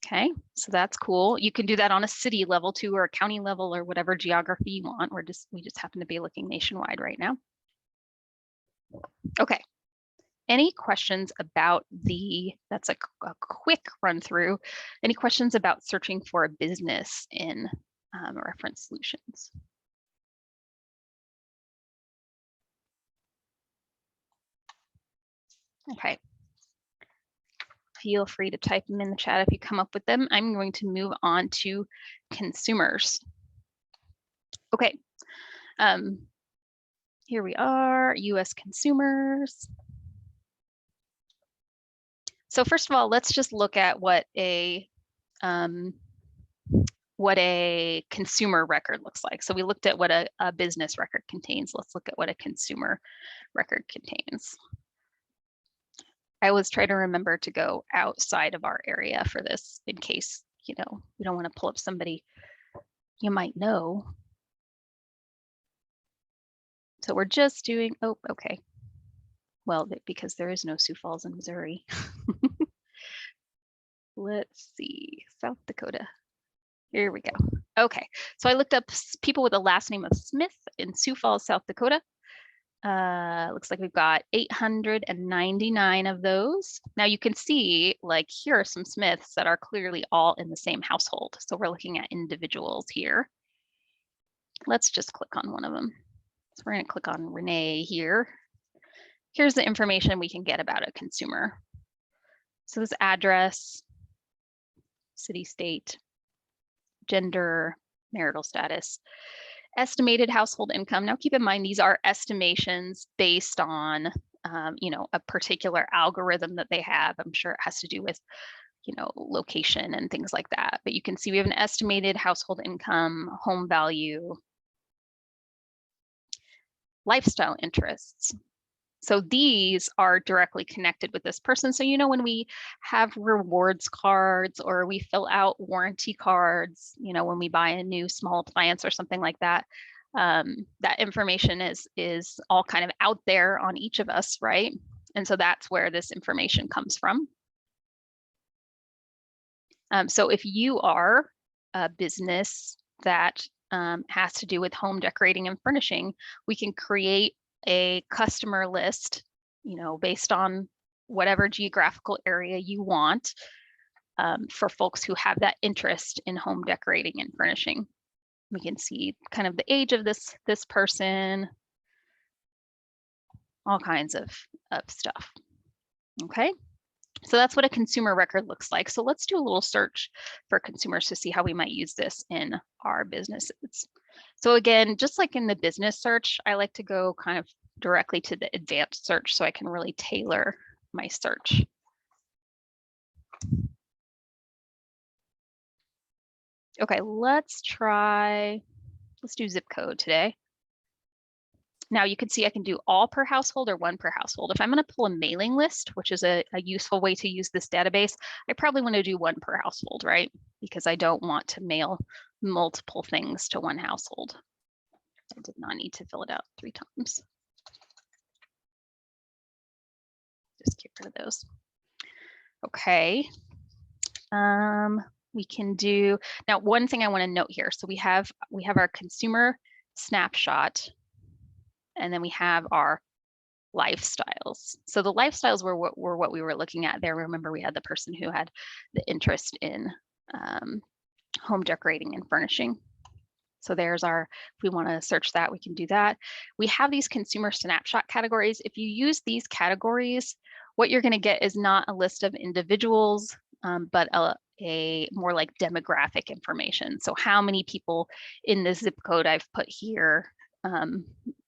Okay, so that's cool. You can do that on a city level too, or a county level, or whatever geography you want. We just happen to be looking nationwide right now. Okay. Any questions about that's a quick run through. Any questions about searching for a business in Reference Solutions? Okay. Feel free to type them in the chat if you come up with them. I'm going to move on to consumers. Okay, Here we are, US consumers. So first of all, let's just look at what a consumer record looks like. So we looked at what a business record contains. Let's look at what a consumer record contains. I always try to remember to go outside of our area for this in case, you know, we don't want to pull up somebody you might know. So we're just doing, oh, okay. Well, because there is no Sioux Falls in Missouri. Let's see, South Dakota. Here we go. Okay, so I looked up people with a last name of Smith in Sioux Falls, South Dakota. Looks like we've got 899 of those. Now you can see, like, here are some Smiths that are clearly all in the same household. So we're looking at individuals here. Let's just click on one of them. So we're going to click on Renee here. Here's the information we can get about a consumer. So this address, city, state, gender, marital status, estimated household income. Now keep in mind, these are estimations based on, you know, a particular algorithm that they have. I'm sure it has to do with, you know, location and things like that. But you can see we have an estimated household income, home value, lifestyle interests. So these are directly connected with this person. So, you know, when we have rewards cards or we fill out warranty cards, you know, when we buy a new small appliance or something like that, that information is all kind of out there on each of us, right? And so that's where this information comes from. So if you are a business that has to do with home decorating and furnishing, we can create a customer list, you know, based on whatever geographical area you want, for folks who have that interest in home decorating and furnishing. We can see kind of the age of this person, all kinds of stuff. Okay, so that's what a consumer record looks like. So let's do a little search for consumers to see how we might use this in our businesses. So again, just like in the business search, I like to go kind of directly to the advanced search so I can really tailor my search. Okay, let's do zip code today. Now you can see I can do all per household or one per household. If I'm going to pull a mailing list, which is a useful way to use this database, I probably want to do one per household, right? Because I don't want to mail multiple things to one household. I did not need to fill it out 3 times. Just get rid of those. Okay. We can do, now one thing I want to note here. So we have our consumer snapshot, and then we have our lifestyles. So the lifestyles were what we were looking at there. Remember, we had the person who had the interest in home decorating and furnishing. So there's our, if we want to search that, we can do that. We have these consumer snapshot categories. If you use these categories, what you're going to get is not a list of individuals, but a more like demographic information. So how many people in this zip code I've put here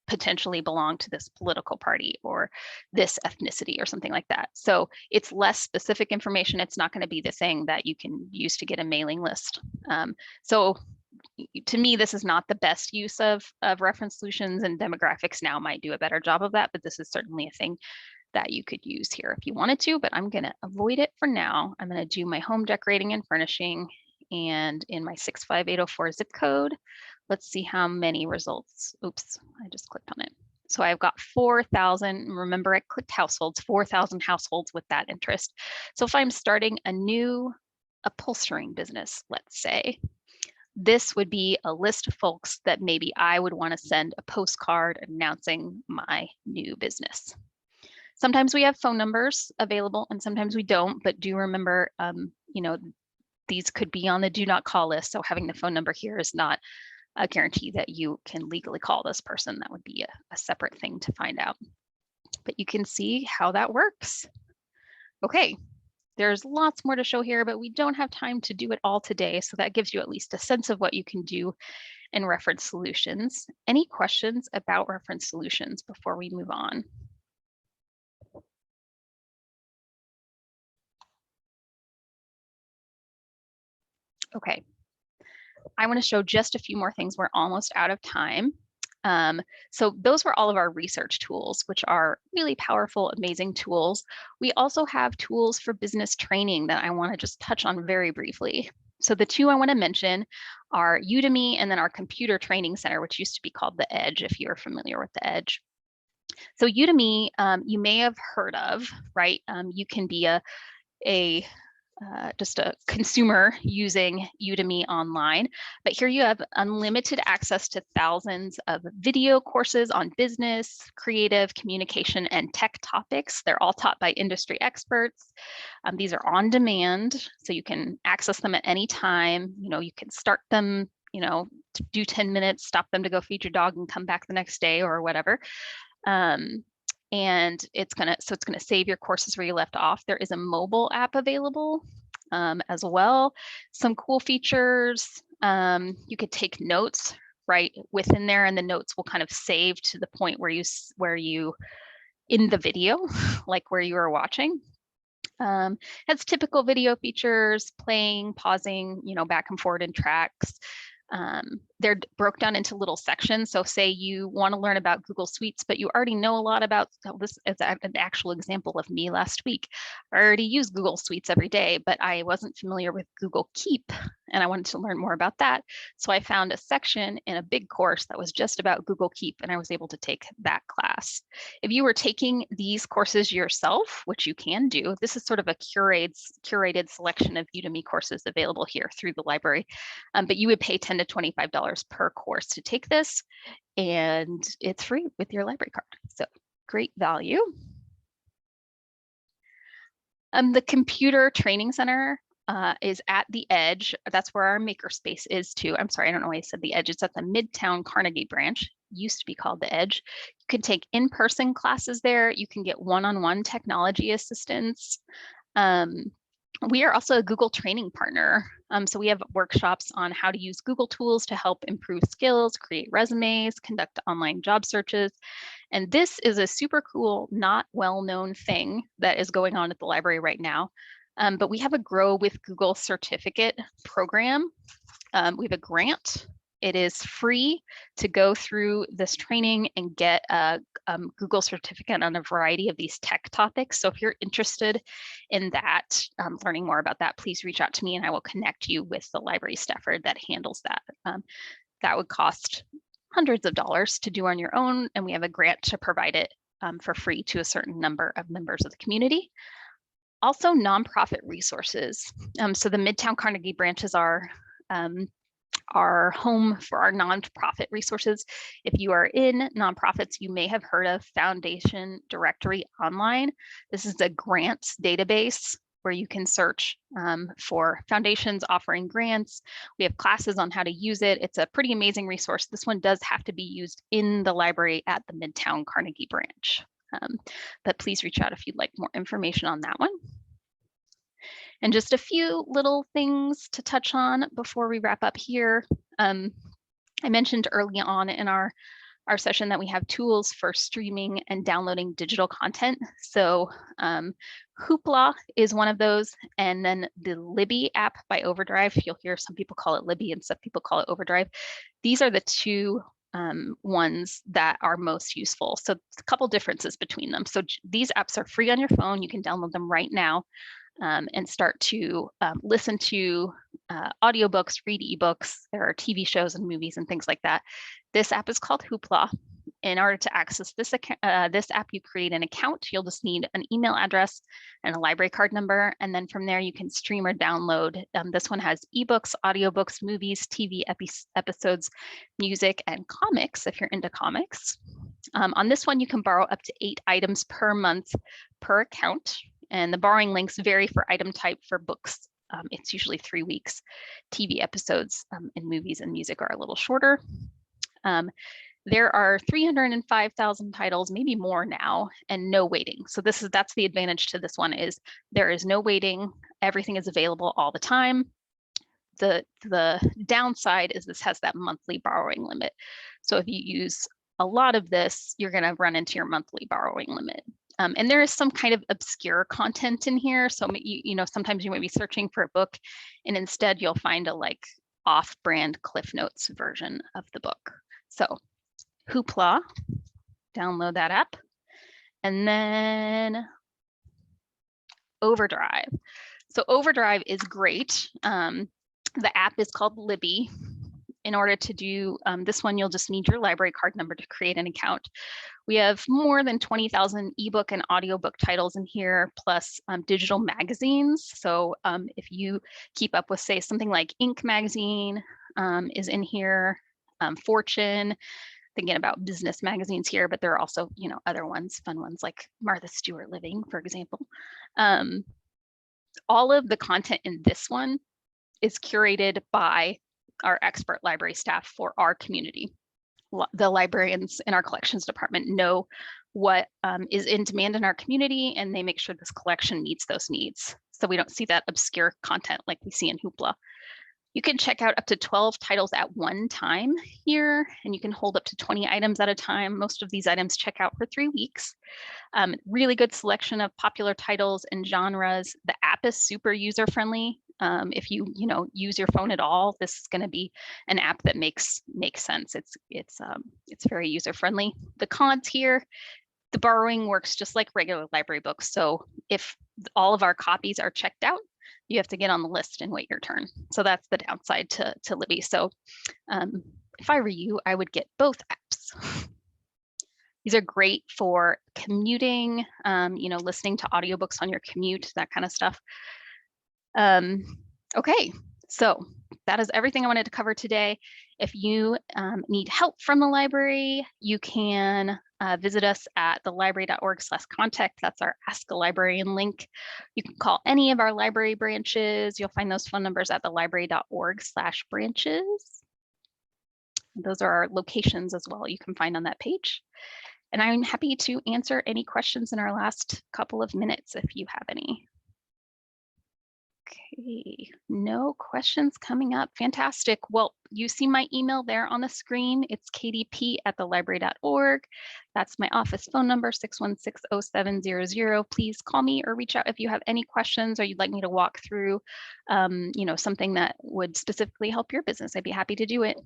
potentially belong to this political party or this ethnicity or something like that. So it's less specific information. It's not going to be the thing that you can use to get a mailing list. So to me, this is not the best use of reference solutions, and demographics now might do a better job of that, but this is certainly a thing that you could use here if you wanted to, but I'm going to avoid it for now. I'm going to do my home decorating and furnishing, and in my 65804 zip code, let's see how many results. Oops, I just clicked on it. So I've got 4,000. Remember, I clicked households, 4,000 households with that interest. So if I'm starting a new upholstering business, let's say, this would be a list of folks that maybe I would want to send a postcard announcing my new business. Sometimes we have phone numbers available and sometimes we don't, but do remember, you know, these could be on the do not call list. So having the phone number here is not a guarantee that you can legally call this person. That would be a separate thing to find out. But you can see how that works. Okay, there's lots more to show here, but we don't have time to do it all today. So that gives you at least a sense of what you can do and reference solutions. Any questions about reference solutions before we move on? Okay, I want to show just a few more things. We're almost out of time. So those were all of our research tools, which are really powerful, amazing tools. We also have tools for business training that I want to just touch on very briefly. So the two I want to mention are Udemy and then our computer training center, which used to be called the Edge, if you're familiar with the Edge. So Udemy, you may have heard of, right? You can be just a consumer using Udemy online, but here you have unlimited access to thousands of video courses on business, creative, communication, and tech topics. They're all taught by industry experts. These are on demand, so you can access them at any time. You can start them, do 10 minutes, stop them to go feed your dog and come back the next day or whatever. And it's gonna save your courses where you left off. There is a mobile app available as well. Some cool features. You could take notes right within there, and the notes will kind of save to the point where you in the video, like where you are watching. Has typical video features, playing, pausing, back and forward in tracks. They're broke down into little sections. So say you want to learn about Google Suites, but you already know a lot about this. Is an actual example of me last week. I already use Google Suites every day, but I wasn't familiar with Google Keep, and I wanted to learn more about that. So I found a section in a big course that was just about Google Keep, and I was able to take that class. If you were taking these courses yourself, which you can do, this is sort of a curated selection of Udemy courses available here through the library, but you would pay $10 to $25 per course to take this, and it's free with your library card. So great value. The computer training center is at the Edge. That's where our makerspace is too. I'm sorry, I don't know why I said the Edge. It's at the Midtown Carnegie branch. Used to be called the Edge. You can take in-person classes there. You can get one-on-one technology assistance. We are also a Google training partner. So we have workshops on how to use Google tools to help improve skills, create resumes, conduct online job searches. And this is a super cool, not well-known thing that is going on at the library right now. But we have a Grow with Google certificate program. We have a grant. It is free to go through this training and get a Google certificate on a variety of these tech topics. So if you're interested in that, learning more about that, please reach out to me and I will connect you with the library staffer that handles that. That would cost hundreds of dollars to do on your own, and we have a grant to provide it for free to a certain number of members of the community. Also, nonprofit resources. So the Midtown Carnegie branches are our home for our nonprofit resources. If you are in nonprofits, you may have heard of Foundation Directory Online. This is a grants database where you can search for foundations offering grants. We have classes on how to use it. It's a pretty amazing resource. This one does have to be used in the library at the Midtown Carnegie branch. But please reach out if you'd like more information on that one. And just a few little things to touch on before we wrap up here. I mentioned early on in our session that we have tools for streaming and downloading digital content. So Hoopla is one of those, and then the Libby app by Overdrive. You'll hear some people call it Libby and some people call it Overdrive. These are the two ones that are most useful. So a couple differences between them. So these apps are free on your phone. You can download them right now. And start to listen to audiobooks, read ebooks. There are TV shows and movies and things like that. This app is called Hoopla. In order to access this app, you create an account. You'll just need an email address and a library card number. And then from there, you can stream or download. This one has ebooks, audiobooks, movies, TV episodes, music, and comics if you're into comics. On this one, you can borrow up to 8 items per month per account. And the borrowing links vary for item type. For books, it's usually 3 weeks. TV episodes and movies and music are a little shorter. There are 305,000 titles, maybe more now, and no waiting. So that's the advantage to this one, is there is no waiting. Everything is available all the time. the downside is this has that monthly borrowing limit. So if you use a lot of this, you're going to run into your monthly borrowing limit. And there is some kind of obscure content in here. So you know, sometimes you might be searching for a book, and instead you'll find a like off-brand Cliff Notes version of the book. So Hoopla, download that app, and then Overdrive. So Overdrive is great. The app is called Libby. In order to do this one, you'll just need your library card number to create an account. We have more than 20,000 ebook and audiobook titles in here, plus digital magazines. So if you keep up with, say, something like Inc. magazine is in here, Fortune, thinking about business magazines here, but there are also, you know, other ones, fun ones like Martha Stewart Living, for example. All of the content in this one is curated by our expert library staff for our community. The librarians in our collections department know what is in demand in our community, and they make sure this collection meets those needs. So we don't see that obscure content like we see in Hoopla. You can check out up to 12 titles at one time here, and you can hold up to 20 items at a time. Most of these items check out for 3 weeks. Really good selection of popular titles and genres. The app is super user-friendly. If you use your phone at all, this is going to be an app that makes sense. It's very user-friendly. The cons here, the borrowing works just like regular library books. So if all of our copies are checked out, you have to get on the list and wait your turn. So that's the downside to Libby. So if I were you, I would get both apps. These are great for commuting, listening to audiobooks on your commute, that kind of stuff. Okay, so that is everything I wanted to cover today. If you need help from the library, you can visit us at thelibrary.org/contact. That's our Ask a Librarian link. You can call any of our library branches. You'll find those phone numbers at thelibrary.org/branches. Those are our locations as well, you can find on that page. And I'm happy to answer any questions in our last couple of minutes if you have any. Okay, no questions coming up. Fantastic. Well, you see my email there on the screen. It's katyp@thelibrary.org. That's my office phone number, 616-0700. Please call me or reach out if you have any questions or you'd like me to walk through, something that would specifically help your business. I'd be happy to do it.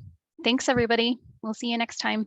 Thanks, everybody. We'll see you next time.